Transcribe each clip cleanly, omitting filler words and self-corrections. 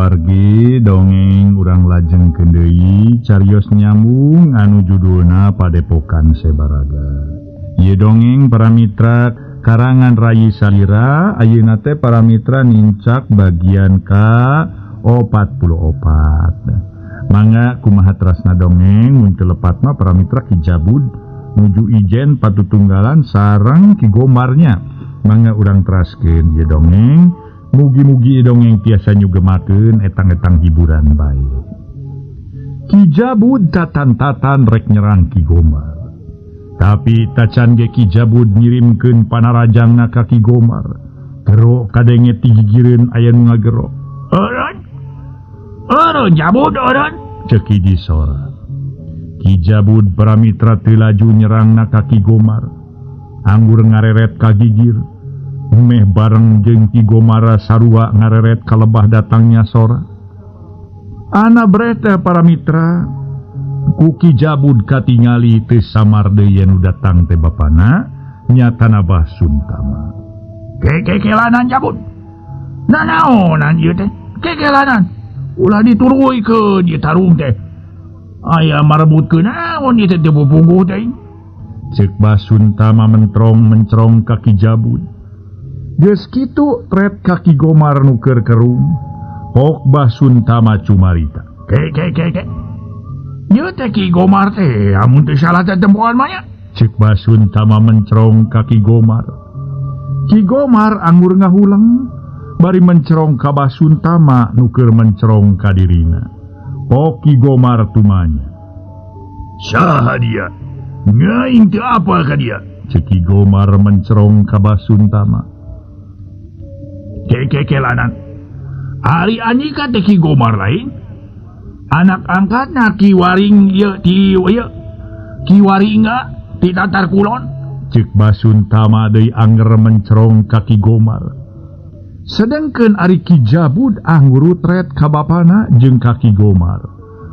wargi dongeng urang lajeng kendai carios nyambung anu judulna Padepokan Sebaraga. Ieu dongeng para mitra karangan Rayi Salira. Ayeuna teh para mitra nincak bagian ka-44. Mangga kumaha terasna dongeng mun teu lepatna para mitra Ki Jabud nuju ijen patutunggalan sareng Ki Gomarnya. Mangga urang teraskeun ieu dongeng. Mugi-mugi dongeng tiasa nyugemakeun etang-etang hiburan bae. Ki Jabud tatan-tatan rek nyerang Ki Gomar. Tapi tacan ge Ki Jabud ngirimkeun panarajangna ka Ki Gomar. Gero kadenge tigigireun aya nu ngagero. Eureun Jabud eureun, ceuk hiji sora. Ki Jabud para mitra teu laju nyerangna ka Ki Gomar. Anggur ngareret ka gigir. Meh bareng jeung Ki Gomara sarua ngareret kalebah datangnya sora. Ana bereta para mitra ku Ki Jabud katingali teu samar deui anu datang teh bapana nyatana Bah Suntama. Kekelanan Jabud. Nanaonan ieu teh? Kekelanan. Ulah dituruikeun ieu tarung teh. Aya marebutkeun naon ieu teh teu pupungguh teh. Ceuk Bah Suntama mencerong ka Ki Jabud. Geus kitu tret ka Ki Gomar nu keur kerum. Pok Bah Suntama cumarita. Ieu teh Ki Gomar teh amun teu salah teh tempoan mah nya. Ceuk Bah Suntama mencerong ka Ki Gomar. Ki Gomar anggur ngahulang bari mencerong ka Bah Suntama nu keur mencerong ka dirina. Pok Ki Gomar tumanya. Saha dia? Ngaing teu apal ka dia? Ceuk Ki Gomar mencerong ka Bah Suntama. Kekelanan. Ari Andika teh Ki Gomar lain. Anak angkatna Ki Waring Ki Waringga ti Tatar Kulon. Ceuk Bah Suntama deui anger mencerong ka Ki Gomar. Sedengkeun ari Ki Jabud anggur tret ka bapana jeung ka Ki Gomar.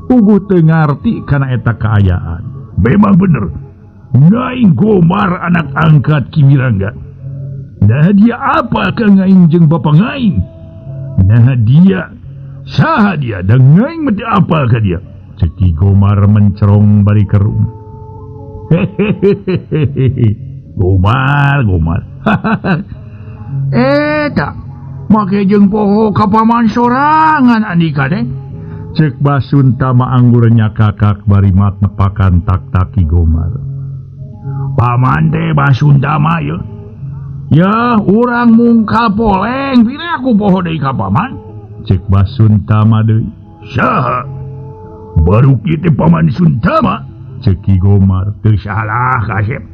Puguh teu ngarti kana eta kaayaan. Memang bener. Ngaing Gomar anak angkat Ki Wirangga. Nah dia apa ke ngaing jeung bapa ngaing? Nah dia saha dia dan ngaing mete apa ke dia? Ceuk Ki Gomar mencerong bari kerum. Gomar. Eta make jeung poho ka paman sorangan Andika teh. Ceuk Bah Suntama anggur nyakakak bari mat nepakan tak-tak Ki Gomar. Paman teh Bah Suntama ye. Ya, urang mungkal poleng, pira aku poho deui ka paman? Ceuk Bah Suntama deui. Saha? Baru kieu teh paman Suntama? Ceuk Ki Gomar. Teu salah kasep.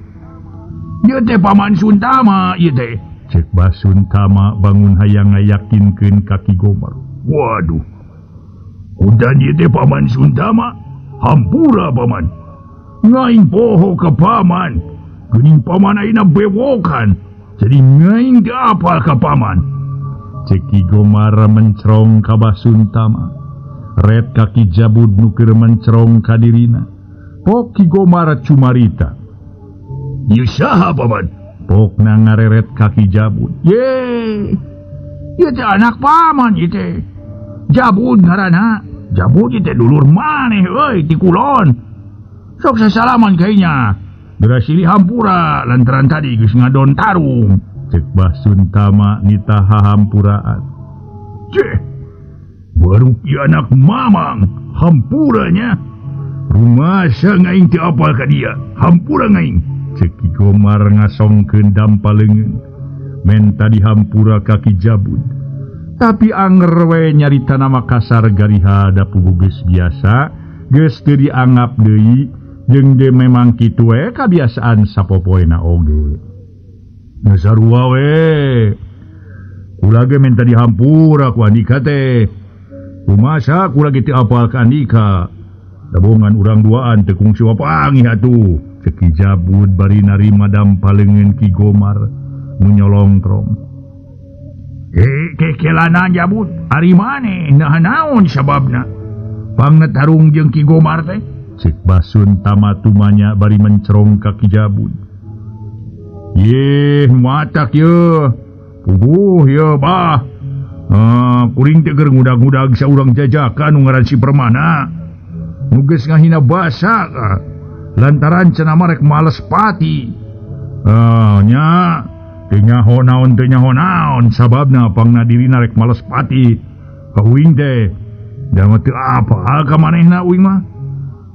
Ieu teh paman Suntama ieu teh. Ceuk Bah Suntama bangun hayang ngayakinkeun ka Ki Gomar. Waduh. Udan ieu teh paman Suntama? Hampura paman. Ngaing poho ka paman. Geuning paman ayeuna bewokan. Jadi ngaing teu apal ka paman. Ceuk Ki Gomar mencerong ka Bah Suntama. Ret ka Ki Jabud nu keur mencerong ka dirina. Pok Ki Gomar cumarita. Ieu saha paman? Pokna ngareret ka Ki Jabud. Ye. Ieu teh anak paman ieu teh. Jabud ngaranna. Jabud ieu teh dulur maneh euy ti kulon. Sok sasalaman kayaknya. Berasili hampura lantaran tadi geus ngadon tarung. Ceuk Bah Suntama nitaha hampuraan. Ceh, baru ieu anak mamang hampuranya. Rumasa ngaing teu apal ka dia. Hampura ngaing. Ceuk Ki Gomar ngasongkeun dampaleungeun. Men tadi hampura ka Ki Jabud. Tapi anger we nyaritana Makassar gariha da puguh geus biasa, geus teu dianggap deui. Jeung de memang kitu we kabiasaan sapopoena oge. Nasarua we. Kula ge minta dihampura ku Andika teh. Kumasa kula ge teu apal ka Andika. Dabongan urang duaan teu kungsi wapangi atuh. Ceuk Ki Jabud bari narima dampaleungeun Ki Gomar nu nyolongtrong. Kekelanan Jabud, ari maneh nah naon sababna? Pangna tarung jeung Ki Gomar teh? Ceuk Bah Suntama tumanya bari mencerong ka Ki Jabud. Yeh, matak ye. Puguh ye, Bah. Kuring teh keur ngudag-ngudag saurang jajakan nu ngaran si Permana. Nu geus ngahina basa lantaran cenah mah rek males pati. Nya teu nyaho naon sababna pangna dirina rek males pati. Ka uing teh da teu apa ka manehna uing mah.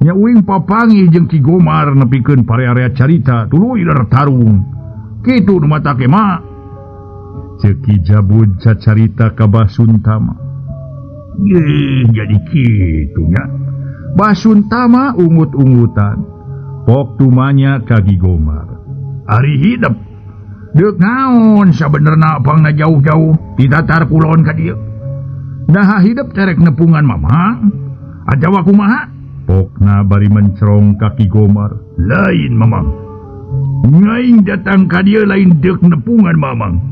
Nya uing papangi jeung Ki Gomar nepikeun parearea carita tuluy tarung. Kitu nu mata ke mah. Ceuk Ki Jabud cacarita ka Basuntama. Jadi kitu nya. Basuntama ungut-ungutan. Pok tumanya ka Ki Gomar. Ari hidup. Deuk naon sabenerna pangna jauh-jauh di tatar kulon ka dieu. Nah hidup terek nepungan mamang. Ajawa kumaha? Pokna bari mencerong ka Ki Gomar. Lain mamang. Ngaing datang ka dieu lain deuk nepungan mamang.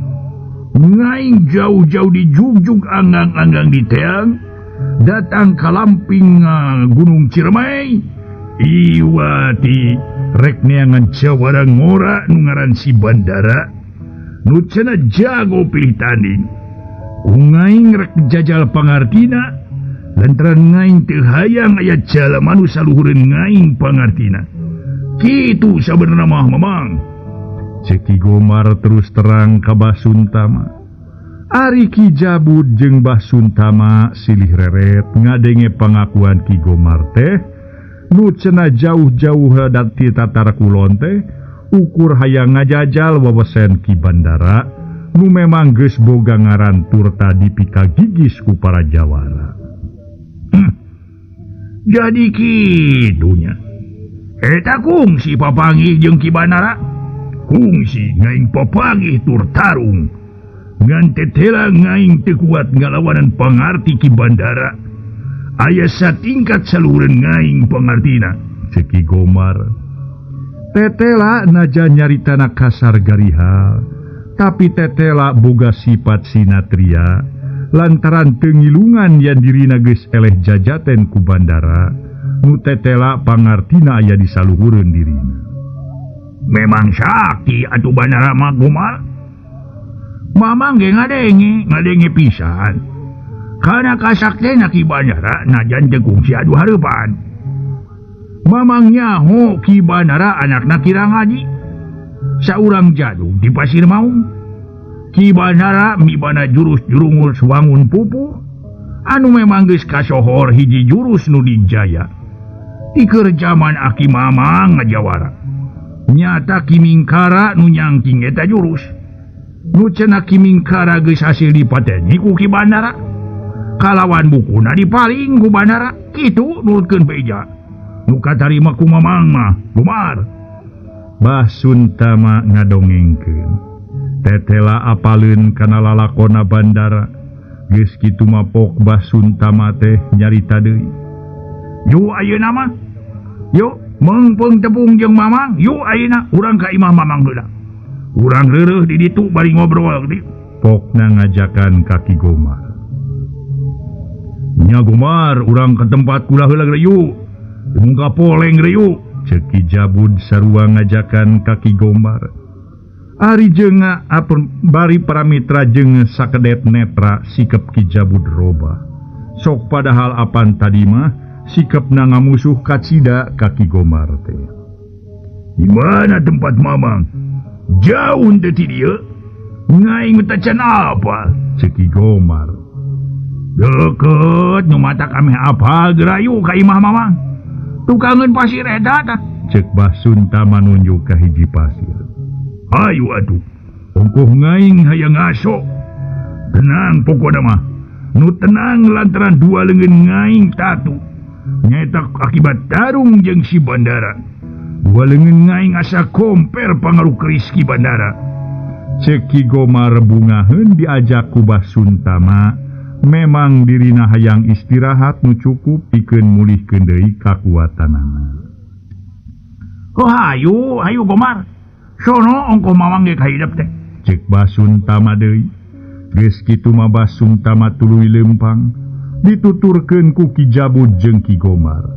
Ngaing jauh-jauh di jugjug anggang-anggang di teang. Datang ka lamping Gunung Ciremai. Iwati rek neangan cawara ngora nu ngaran si Bandara. Nu cenah jago pilih tanding. Ngaing rek jajal pangartina. Lantaran ngaing teu hayang aya jalema nu saluhureun ngaing pangartina. Kitu sabenerna mah mamang. Ceuk Ki Gomar terus terang ka Basuntama. Ari Ki Jabud jeung Basuntama silih reret ngadenge pangakuan Ki Gomar teh nu cenah jauh-jauh dati tatar kulon teh ukur hayang ngajajal wawesen Ki Bandara nu memang geus boga ngaran turta dipikagigis ku para jawara. Jadi kitunya. Eta kungsi papangi jeung Ki Bandara. Kungsi ngaing papangih tur tarung. Ngan tetela ngaing teu kuat ngalawanan pangarti Ki Bandara. Aya satingkat saluhureun ngaing pangartina. Ceuk Ki Gomar. Tetela najan nyaritana kasar gariha, tapi tetela boga sifat sinatria lantaran teu ngilungan yen dirina geus eleh jajaten ku Bandara. Nu tetela pangartina aya di saluhureun dirina. Memang sakti atuh Bandara mah Gomar. Mamang ge ngadenge pisan. Kana kasaktena Ki Bandara najan teu kungsi adu hareupan. Mamang nyaho Ki Bandara anakna kirang haji. Saurang jaduk di Pasir Maung. Ki Bandara mibana jurus jurungus wangun pupu. Anu memang geus kasohor hiji jurus nu dijaya. Di keur jaman Aki Mamang ngajawara. Nyata Ki Mingkara nu nyangking eta jurus. Nu cenah Ki Mingkara geus hasil dipateni ku Ki Bandara. Kalawan bukuna dipaling ku Bandara. Kitu nurutkeun beja. Nu katarima ku Mamang mah Gomar. Basuntama ngadongengkeun. Tetela apaleun kana lalakonna Bandara. Geus kitu mapok Basuntama teh nyarita deui. Yu ayeuna mah. Yuk mengpeung tepung jeung Mamang. Yuk ayeuna urang ka imah Mamang heula. Urang reureuh di ditu bari ngobrol di. Pokna ngajakan ka Ki Gomar. Nya Gomar urang ka tempat kula heula geura yuk. Muka poleng geura yuk. Ceuk Ki Jabud sarua ngajakan ka Ki Gomar. Ari jeung bari paramitra jeung sakedet netra sikep Ki Jabud robah. Sok padahal apan tadi mah sikepna ngamusuh kacida ka Ki Gomar teh. Di mana tempat Mamang? Jauh teh ti dieu. Ngaing teh can apa? Ceuk Ki Gomar. Deukeut nu mata kami apal gerayu ka imah Mamang. Tukangeun pasir eta tah. Ceuk Basuntama nunjuk ka hiji pasir. Hayu atuh. Ongkoh ngaing hayang ngaso. Tenang pokona mah. Nu tenang lantaran dua leungeun ngaing tatu. Nyaeta akibat tarung jeung si Bandara. Dua leungeun ngaing asa komper pangaruh keris Ki Bandara. Ceuk Ki Gomar bungaheun diajak ku Basuntama. Memang dirina hayang istirahat nu cukup pikeun mulihkeun deui kakuatanana. Oh hayu Gomar. Sono ongkoh Mamang ge kahideap teh. Ceuk Basuntama deui. Geus kitu mah Basuntama tuluy leumpang. Dituturkeun ku Ki Jabud jeung Ki Gomar.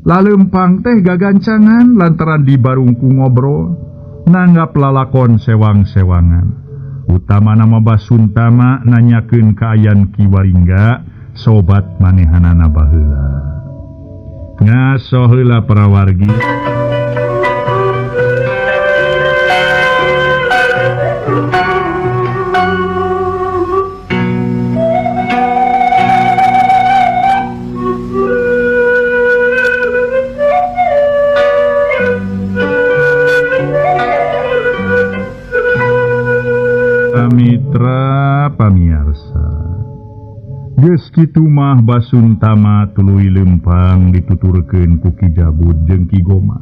Laleumpang teh gagancangan lantaran dibarungku ngobrol, nanggap lalakon sewang-sewangan. Utama nama Basuntama nanyakeun kaayan Ki Waringga sobat manehanana baheula. Ngaso heula para wargi. Mitra pamiarsa, geus kitu mah Basuntama tuluy lempang dituturkeun ku Ki Jabud jeung Ki Gomar.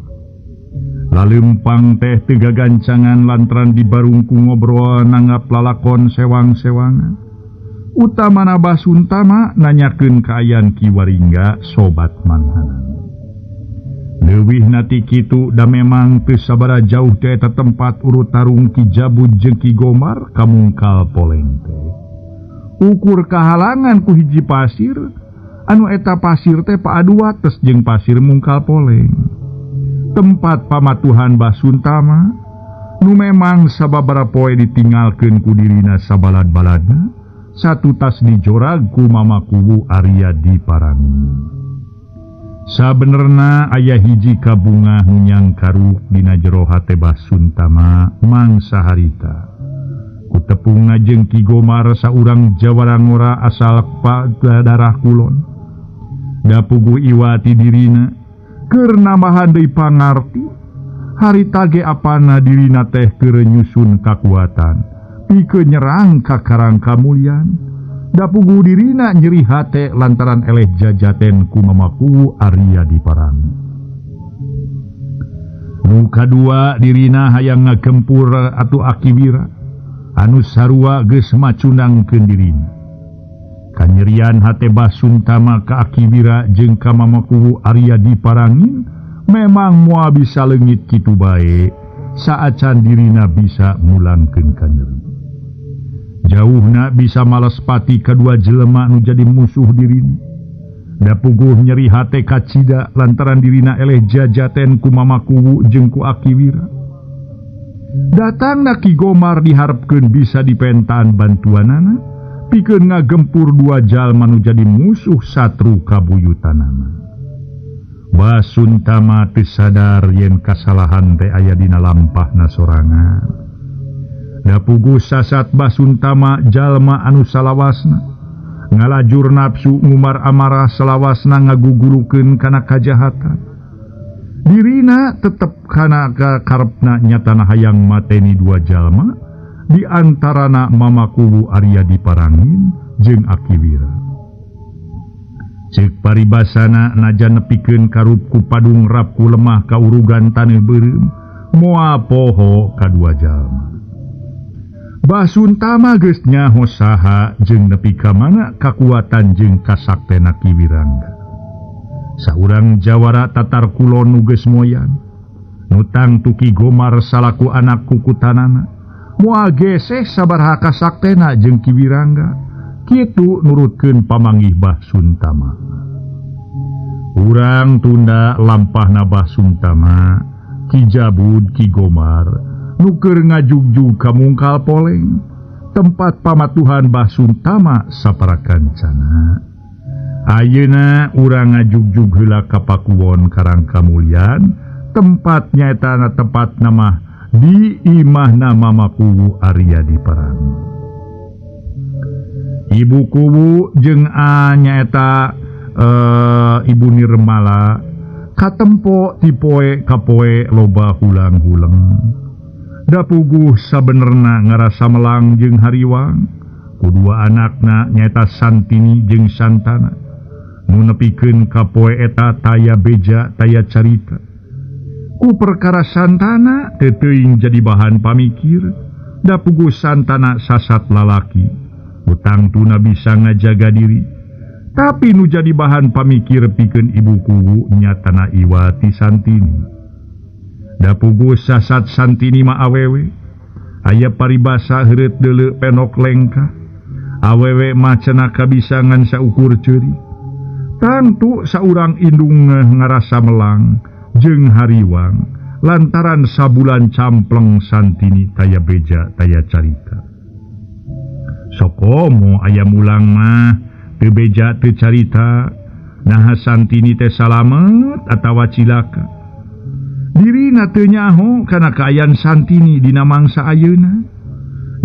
Lalempang teh teu gagancangan lantaran dibarung ku ngobrol nanggap lalakon sewang-sewangan. Utamana Basuntama nanyakeun kaayan Ki Waringga sobat manehana. Leuwih nati kitu da memang teu sabaraha jauh teh eta tempat urut tarung Ki Jabud jeung Ki Gomar kamungkal poleng teh. Ukur kahalangan ku hiji pasir, anu eta pasir teh paaduates jeung pasir mungkal poleng. Tempat pamatuhan Basuntama nu memang sababaraha poe ditinggalkeun ku dirina sabalad-baladna, satu tas dijorag ku mamakuwu Arya Diparangi. Sabenerna aya hiji kabunga nunyang karuk dina jero hate Basuntama mangsa harita. Kutepungna jeung Ki Gomar saurang jawarangora asal darah kulon. Da puguh iwati dirina keur nambahan deui pangarti. Harita ge apana dirina teh keur nyusun kakuatan pikeun nyerang ka karang kamulyan. Da puguh dirina nyeri hate lantaran eleh jajaten ku mamaku Arya Diparangi. Nu kadua dirina hayang ngagempur atuh Akiwira, anu sarua geus macunangkeun dirina. Kanyerian hate Basuntama ka Akiwira jeung ka mamaku Arya Diparangi memang moal bisa leungit kitu bae saacan dirina bisa mulangkeun kanyeri. Jauhna bisa males pati kadua jelema nu jadi musuh dirina. Da puguh nyeri hate kacida lantaran dirina eleh jajaten ku mamakuwu jeung ku Akiwira. Datangna Ki Gomar diharepkeun bisa dipentaan bantuanana pikeun ngagempur dua jalma nu jadi musuh satru kabuyutanana. Basuntama teu sadar yen kasalahan teh aya dina lampahna sorangan. Da puguh sasat Basuntama jalma anu salawasna ngalajur nafsu ngumar amarah salawasna ngagugulukeun kana kajahatan. Dirina tetep kana karepna nyatana hayang mateni dua jalma di antarana mamakuwu Arya Diparangin jeung Akiwira. Ceuk paribasana najan nepikeun karup ku padung rap ku lemah kaurugan taneuh beureum moal poho kadua jalma. Basuntama geus nyaho saha jeung nepi ka mana kakuatan jeung kasaktena Ki Wirangga. Saurang jawara tatar kulon nu geus moyan, nutang tu Ki Gomar salaku anak kukutanana, moal geseh sabaraha kasaktena jeung Ki Wirangga, kitu nurutkeun pamanggih Basuntama. Urang tunda lampahna Basuntama, Ki Jabud Ki Gomar nuker ngajugjug kamungkal poleng tempat pamatuhan Basuntama saparakancana. Ayeuna urang ngajugjug heula ka Pakuwon Karang Kamulyan tempat nyaetana tempat nama di imahna mamakuwu Arya Diparangi. Ibu kuwu jeung nyaeta Ibu Nirmala katempo ti poe ka poe loba hulang-hulang. Da puguh sabenerna ngarasa melang jeung hariwang kudua anakna nyaeta Santini jeung Santana nu nepikeun ka poe eta taya beja taya carita. Ku perkara Santana teu teuing jadi bahan pamikir, da puguh Santana sasat lalaki utang tuna bisa ngajaga diri, tapi nu jadi bahan pamikir pikeun ibu kuwu nyatana Iwati Santini. Da puguh sasat Santini ma awewe aya paribasa heureut deuleu penok lengkah, awewe mah cenah kabisangan saukur ceuri. Tantu saurang indung ngarasa melang jeung hariwang lantaran sabulan campleng Santini taya beja taya carita. Sokomo ayam ulang mah teu beja teu carita nah Santini teh salamet atawa cilaka. Dirina teu nyaho kana kaayaan Santini dina mangsa ayeuna.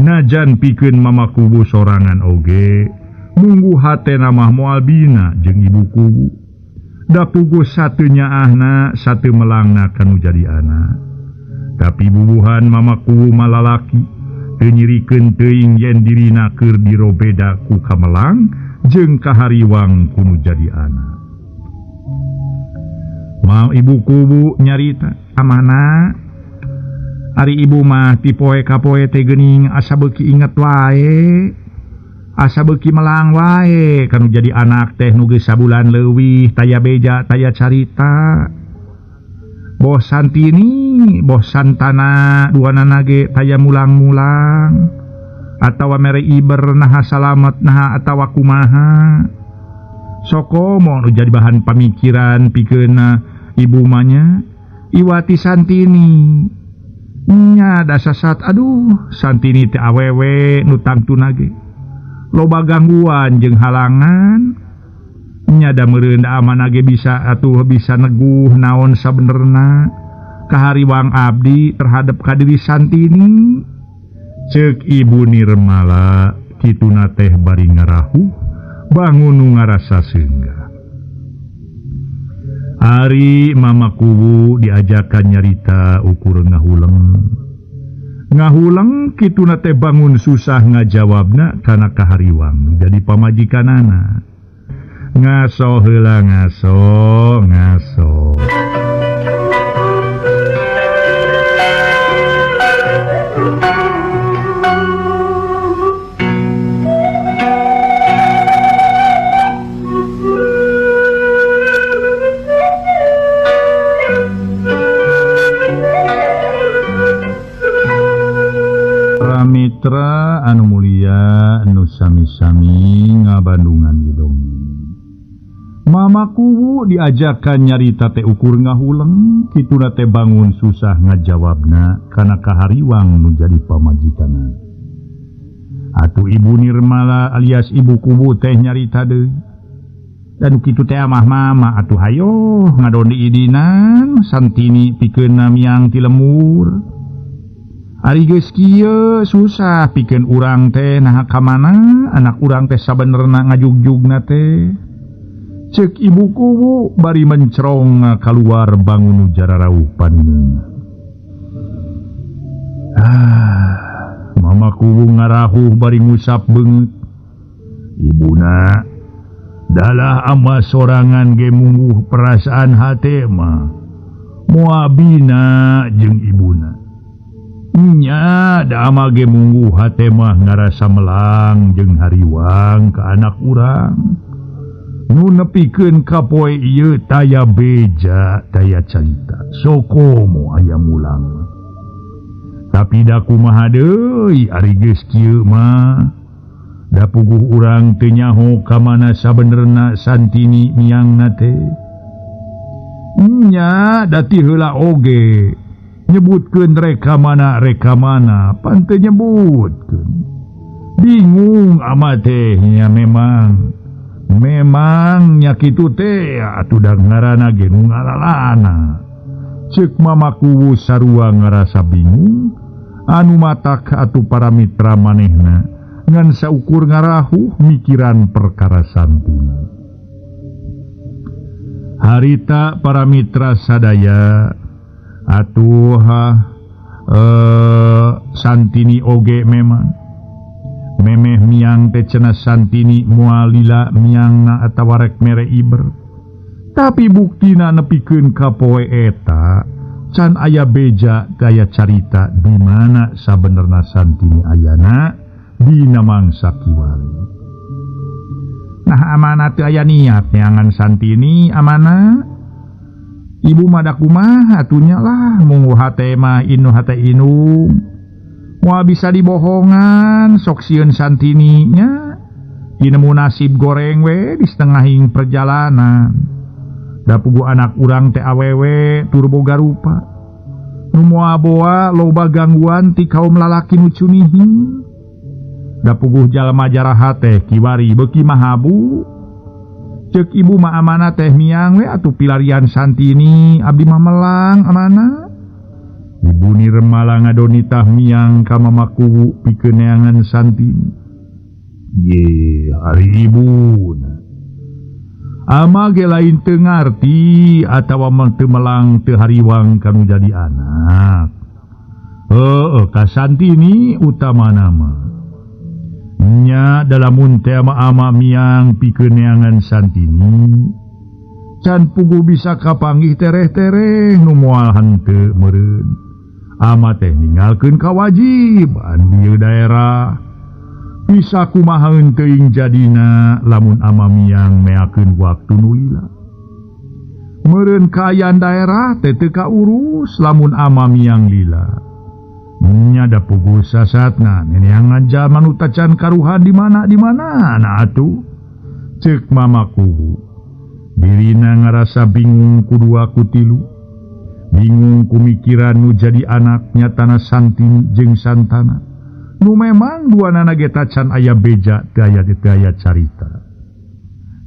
Najan pikeun mama kubu sorangan oge, munggu hatena mah moal bina jeung ibu kubu. Da puguh sateu nyaahna sateu melangna kanu jadi anak. Tapi bubuhan mama kubu malalaki teu nyirikeun teuing yen dirina keur dirobeda ku kamelang jeung kahariwang kunu jadi anak. Mau ibu kubu nyarita, "Amana, ari ibu mah ti poe ka poe teh geuning asa beuki inget wae. Asa beuki melang wae kanu jadi anak teh nu geus sabulan leuwih taya beja taya carita. Boh Santini, boh Santana duanana ge taya mulang-mulang atawa mere iber naha salamet naha atawa kumaha. Sokomo nu jadi bahan pamikiran pikeun ibu manya iwati Santini. Nya da sasat aduh Santini teh awewe nu tangtuna ge loba gangguan jeung halangan. Nya da meureun da amanna ge bisa atuh bisa neguh naon sabenerna kahariwang abdi terhadap ka diri Santini. Ceuk ibu Nirmala kituna teh bari ngarahuh bangun nu ngarasa seunggah. Ari mama kubu diajakan nyarita ukur ngahuleng. Ngahuleng kituna teh bangun susah ngajawabna kana kahariwang jadi pamajikanana. Ngaso heula ngaso. Mitra anu mulia anu sami-sami ngabandungan di dongeng. Mama kubu diajakan nyarita teh ukur ngahuleng kituna teh bangun susah ngajawabna kana kahariwang nu jadi pamajikanna. Atuh ibu Nirmala alias ibu kubu teh nyarita deui. Dan kitu teh amah mama atuh hayo ngadondi idinan Santini pikeun miang ti lemur. Ari geus kieu susah pikeun urang teh naha ka mana anak urang teh sabenerna ngajugjugna teh. Ceuk ibu kubu bari mencrong kaluar bangun jararauh paningeun. Mama kubu ngarahuh bari ngusap beungeut. Ibuna dalah ama sorangan ge mungguh perasaan hate mah moal bina jeung ibuna. Nya da ama ge mungguh hate mah ngarasa melang jeung hariwang ka anak urang. Nu nepikeun ka poe ieu taya beja taya carita. Sokomo aya mulang. Tapi da kumaha deui ari geus kieu mah da puguh urang teu nyaho ka mana sabenerna Santini miangna teh. Nya da ti heula oge nyebutkeun reka mana pan teu nyebutkeun. Bingung ama teh nya memang nya kitu teh atuh da ngaranna ge nu ngalalana. Ceuk mama kubu sarua ngarasa bingung anu matak atuh para mitra manehna ngan saukur ngarahuh mikiran perkara Santini. Harita para mitra sadaya atuh Santini oge memang memeh miang teh cenah Santini moal lila miangna atawa rek mere iber. Tapi buktina nepikeun ka poe eta can aya beja gaya carita di mana sabenerna Santini ayana dina mangsa kiwali. Nah amanah teu aya niat neangan Santini amanah. Ibu mah da kumaha atunya lah munggu hate mah inu hate inu. Moal bisa dibohongan sok sieun Santini nya. Dinemu nasib goreng we di setengahing perjalanan. Da pugu anak urang teh awewe tur boga rupa. Nu moal boa loba gangguan ti kaum lalaki nu cunihin. Da puguh jalma jaraha teh kiwari beuki mahabu. Cek ibu mah amanah teh miang we atuh pilarian Santini abdi mah melang amanah. Ibu ni remala ngadoni tah miang ka mamaku pikeun neangan Santini. Ye, hari ibu. Ama ge lain teu ngarti atawa teu melang teu hariwang kanu jadi anak. Ka Santini utamana mah. Nya dalamun teh ama miang pikeun neangan Santini. Can puguh bisa kapanggih tereh-tereh nu moal henteu meureun. Ama teh ninggalkeun kawajiban di daerah. Bisa kumaha teuing jadina lamun ama miang meakeun waktu nu lila. Meureun kaayaan daerah teh teu kaurus lamun ama miang lila. Nya da puguh sasatna neneangan jalma nu tacan karuhan di mana na atuh. Ceuk mamaku. Dirina ngarasa bingung kudua kutilu. Bingung kumikiran nu jadi anak nyatana Santini jeung Santana. Nu memang duanana ge tacan aya beja daya carita.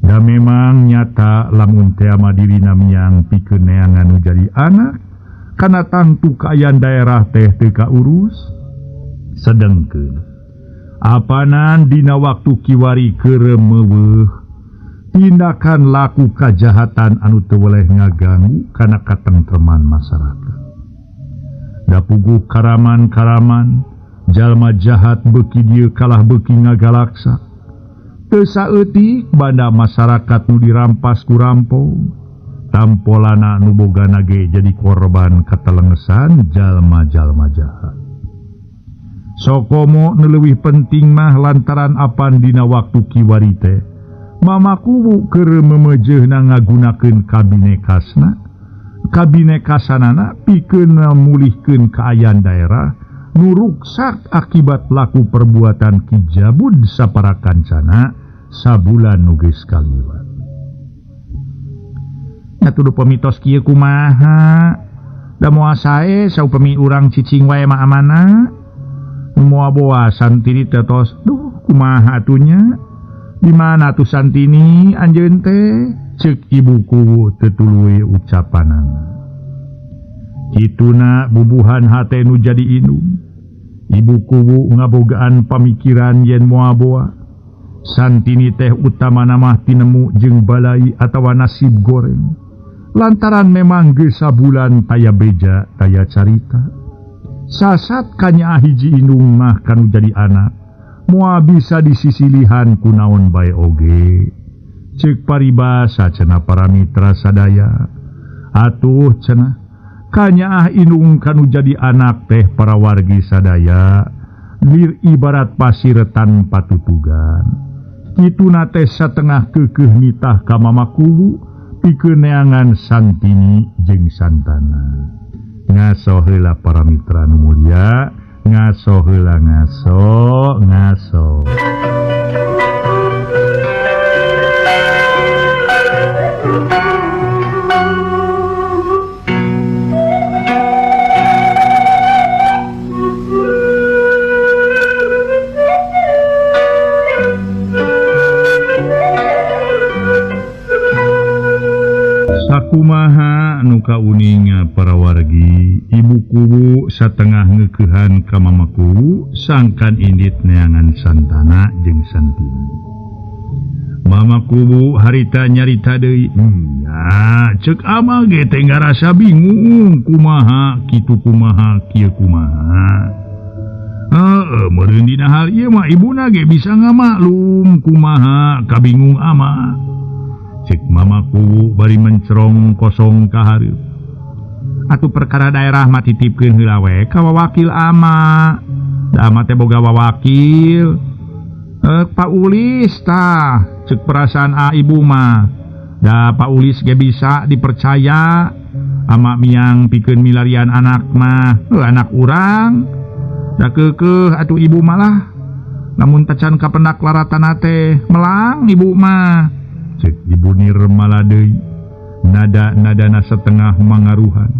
Da memang nyata lamun teh ama dirina miang pikeun neangan nu jadi anak kana tangtu kaayaan daerah teh teu kaurus. Sedengkeun apanan dina waktu kiwari keureuh meuweuh tindakan laku kajahatan anu teu weleh ngaganggu kana katentreman masyarakat. Da puguh karaman-karaman jalma jahat beuki dieu kalah beuki ngagalaksa. Teu saeutik banda masyarakat nu dirampas ku rampong. Tampolana nu bogana ge jadi korban katelengesan jalma-jalma jahat. Sokomo nu leuwih penting mah lantaran apan dina waktu kiwari teh mamaku keur memejeuna ngagunakeun kabinekasna. Kabinekasanana pikeun mulihkeun kaayaan daerah nu ruksak akibat laku perbuatan kijabud saparakancana sabulan nu geus kaliwat. Atuh pemitos kieu kumaha? Da moal sae saupami urang cicing wae mah amanah. Moal boa Santini teh tos, duh kumaha atunya? Di mana tuh Santini anjeun teh? Ceuk ibuku teu tuluy ucapanana. Kituna bubuhan hate nu jadi indung. Ibuku ngabogaan pamikiran yen moal boa Santini teh utamana mah tinemu jeung balai atawa nasib goreng. Lantaran memang geus sabulan taya beja taya carita. Sasat kanya hiji indung mah kanu jadi anak moal bisa disisilihan ku naon bae oge. Ceuk paribasa cenah para mitra sadaya. Atuh cenah kanya indung kanu jadi anak teh para wargi sadaya lir ibarat pasir tanpa tutugan. Kituna teh satengah keukeuh nitah ka mamaku pikeun neangan Santini jeung Santana. Ngaso heula para mitra nu mulia, ngaso heula ngaso. Sakumaha anu kauninga para wargi, ibuku satengah ngeukehan ka mamaku sangkan indit neangan Santana jeung Santini. Mamaku harita nyarita deui, nya ceuk ama ge teh ngarasa bingung kumaha kitu kumaha kieu kumaha. Meureun dina hal ieu mah ibuna ge bisa ngamaklum kumaha kabingung ama. Cek mamaku bari mencerong kosong ka hareup. Atuh perkara daerah mah titipkeun heula we ka wawakil ama. Da ama teh boga wawakil. Pak Ulis tah, cek perasaan ibu mah. Da Pak Ulis ge bisa dipercaya. Ama miang pikeun milarian anak mah, anak urang. Da keukeuh atuh ibu malah. Namun tacan kapendak laratana teh melang ibu mah. Cek ibu nirmala deui. Nada-nadana setengah mangaruhan.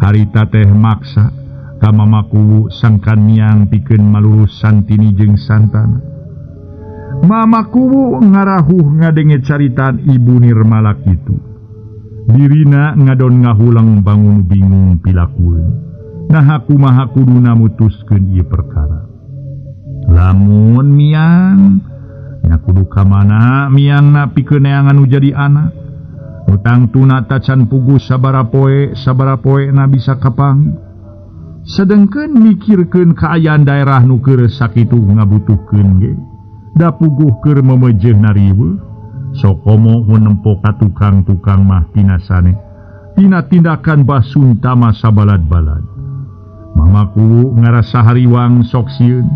Harita teh maksa ka mamaku sangkan miang pikeun malurus Santini jeung Santana. Mamaku ngarahuh ngadenge caritaan ibu Nirmala kitu. Dirina ngadon ngahulang bangun bingung pilakueun. Nah kumaha kuduna mutuskeun ieu perkara. Lamun miang nya kudu ka mana miangna pikeun neangan nu jadi anak. Utang tuna tacan puguh sabara poe na bisa kapangi. Sedengkeun mikirkeun kaayaan daerah nu keur sakitu ngabutuhkeun ge. Da puguh keur memejeh nariweuh. Sok komo menempo ka tukang-tukang mah tinasane. Tina tindakan Basunta mah sabalad-balad. Mamaku ngarasa hariwang sok sieun.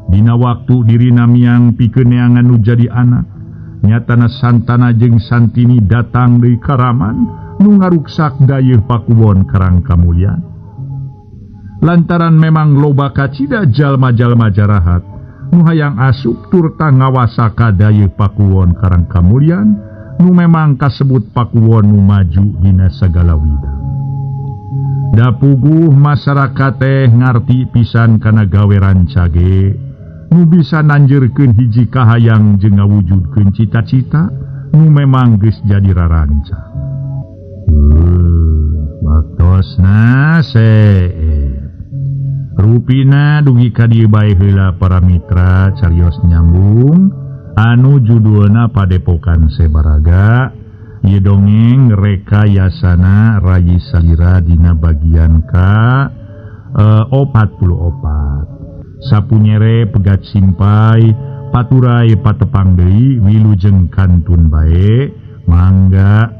Dina waktu dirina miang pikeun neangan nu jadi anak. Nyatana Santana jeung Santini datang deui karaman nu ngaruksak dayeuh pakuwon karang kamulyan. Lantaran memang loba kacida jalma-jalma jarahat nu hayang asup turta ngawasa ka dayeuh pakuwon karang kamulyan nu memang kasebut pakuwon nu maju dina sagala widang. Da puguh masyarakat teh ngarti pisan kana gawe rancage nu bisa nanjeurkeun hiji kahayang jeung ngawujudkeun cita-cita nu memang geus jadi raranca. Waktosna seueur. Rupina dugi ka dieu bae heula para mitra carios nyambung anu judulna Padepokan Sebaraga. Ieu dongeng rekayasana Rayi Salira dina bagian ka 44. Sapunyere pegat simpai paturai patepang deui wilujeng kantun bae mangga